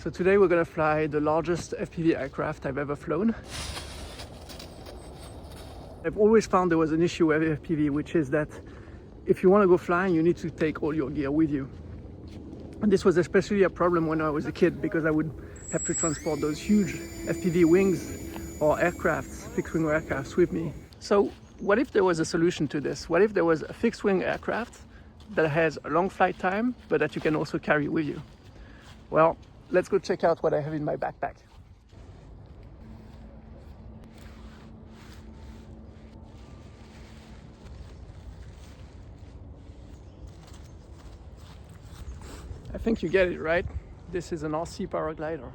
So today we're going to fly the largest FPV aircraft I've ever flown. I've always found there was an issue with FPV, which is that if you want to go flying, you need to take all your gear with you. And this was especially a problem when I was a kid, because I would have to transport those huge FPV wings or aircrafts, fixed-wing aircrafts with me. So what if there was a solution to this? What if there was a fixed-wing aircraft that has a long flight time, but that you can also carry with you? Well, let's go check out what I have in my backpack. I think you get it, right? This is an RC paraglider.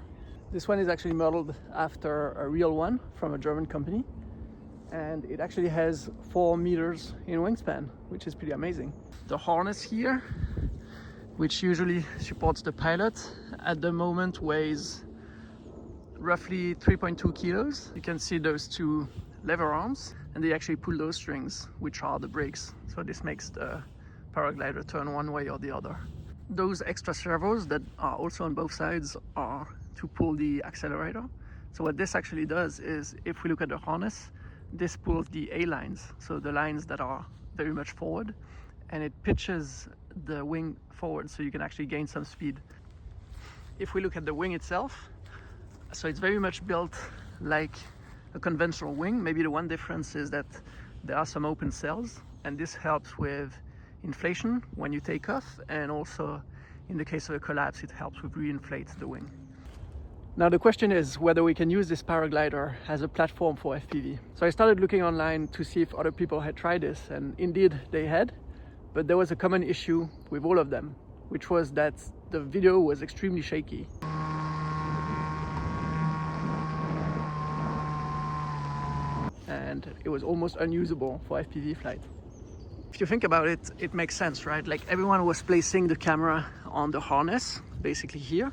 This one is actually modeled after a real one from a German company. And it actually has 4 meters in wingspan, which is pretty amazing. The harness here, which usually supports the pilot, at the moment weighs roughly 3.2 kilos. You can see those 2 lever arms, and they actually pull those strings, which are the brakes. So this makes the paraglider turn one way or the other. Those extra servos that are also on both sides are to pull the accelerator. So what this actually does is, if we look at the harness, this pulls the A lines, so the lines that are very much forward, and it pitches the wing forward so you can actually gain some speed. If we look at the wing itself, so it's very much built like a conventional wing. Maybe the one difference is that there are some open cells, and this helps with inflation when you take off, and also in the case of a collapse, it helps with reinflate the wing. Now the question is whether we can use this paraglider as a platform for FPV. So I started looking online to see if other people had tried this, and indeed they had, but there was a common issue with all of them, which was that the video was extremely shaky. And it was almost unusable for FPV flight. If you think about it, it makes sense, right? Like, everyone was placing the camera on the harness, basically here,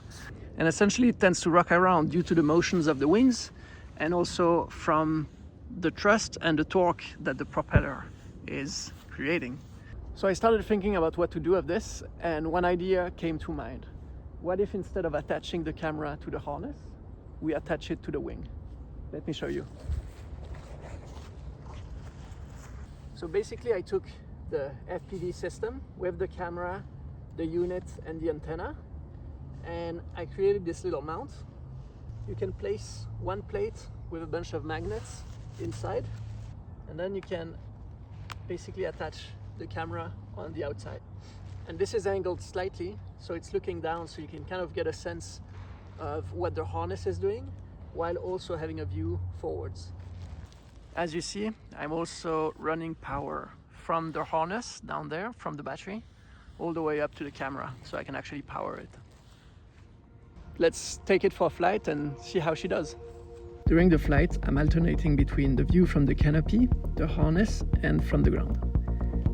and essentially it tends to rock around due to the motions of the wings, and also from the thrust and the torque that the propeller is creating. So I started thinking about what to do with this, and one idea came to mind. What if instead of attaching the camera to the harness, we attach it to the wing? Let me show you. So basically I took the FPV system with the camera, the unit and the antenna, and I created this little mount. You can place one plate with a bunch of magnets inside, and then you can basically attach the camera on the outside. And this is angled slightly, so it's looking down, so you can kind of get a sense of what the harness is doing while also having a view forwards. As you see, I'm also running power from the harness down there, from the battery, all the way up to the camera, so I can actually power it. Let's take it for a flight and see how she does. During the flight, I'm alternating between the view from the canopy, the harness, and from the ground.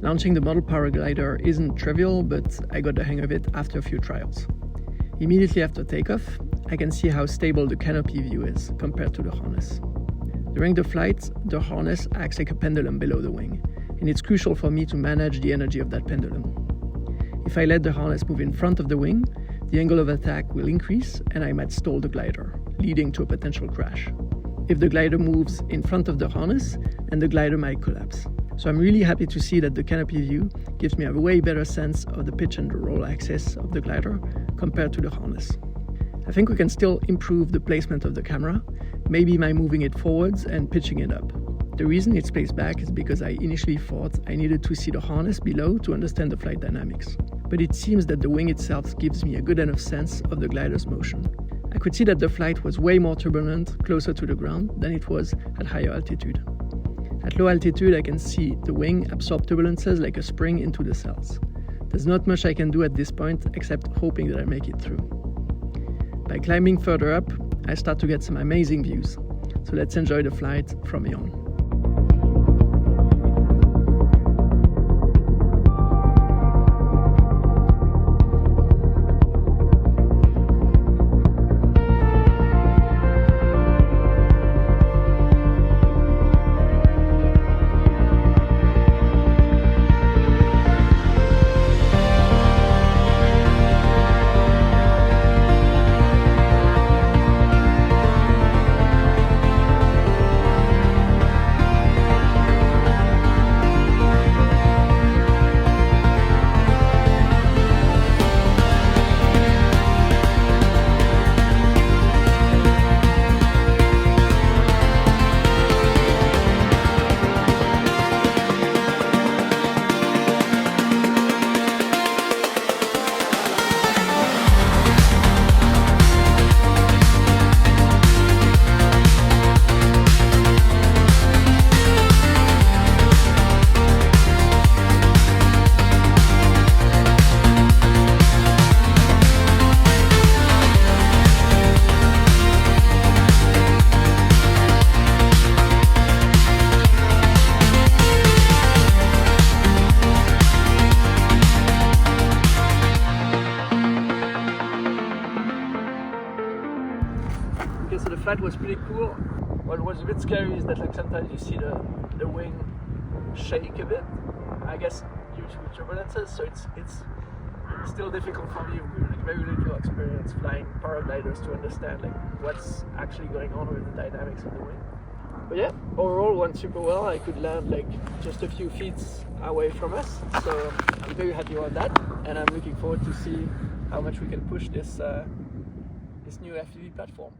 Launching the model paraglider isn't trivial, but I got the hang of it after a few trials. Immediately after takeoff, I can see how stable the canopy view is compared to the harness. During the flight, the harness acts like a pendulum below the wing, and it's crucial for me to manage the energy of that pendulum. If I let the harness move in front of the wing, the angle of attack will increase and I might stall the glider, leading to a potential crash. If the glider moves in front of the harness, and the glider might collapse. So I'm really happy to see that the canopy view gives me a way better sense of the pitch and the roll axis of the glider compared to the harness. I think we can still improve the placement of the camera, maybe by moving it forwards and pitching it up. The reason it's placed back is because I initially thought I needed to see the harness below to understand the flight dynamics. But it seems that the wing itself gives me a good enough sense of the glider's motion. I could see that the flight was way more turbulent closer to the ground than it was at higher altitude. At low altitude, I can see the wing absorb turbulences like a spring into the cells. There's not much I can do at this point except hoping that I make it through. By climbing further up, I start to get some amazing views. So let's enjoy the flight from here on. Okay, so the flight was pretty cool. What was a bit scary is that like sometimes you see the wing shake a bit, I guess due to turbulences, so it's still difficult for me with like very little experience flying paragliders to understand like what's actually going on with the dynamics of the wing. But yeah, overall went super well. I could land like just a few feet away from us, so I'm very happy about that, and I'm looking forward to see how much we can push this new FPV platform.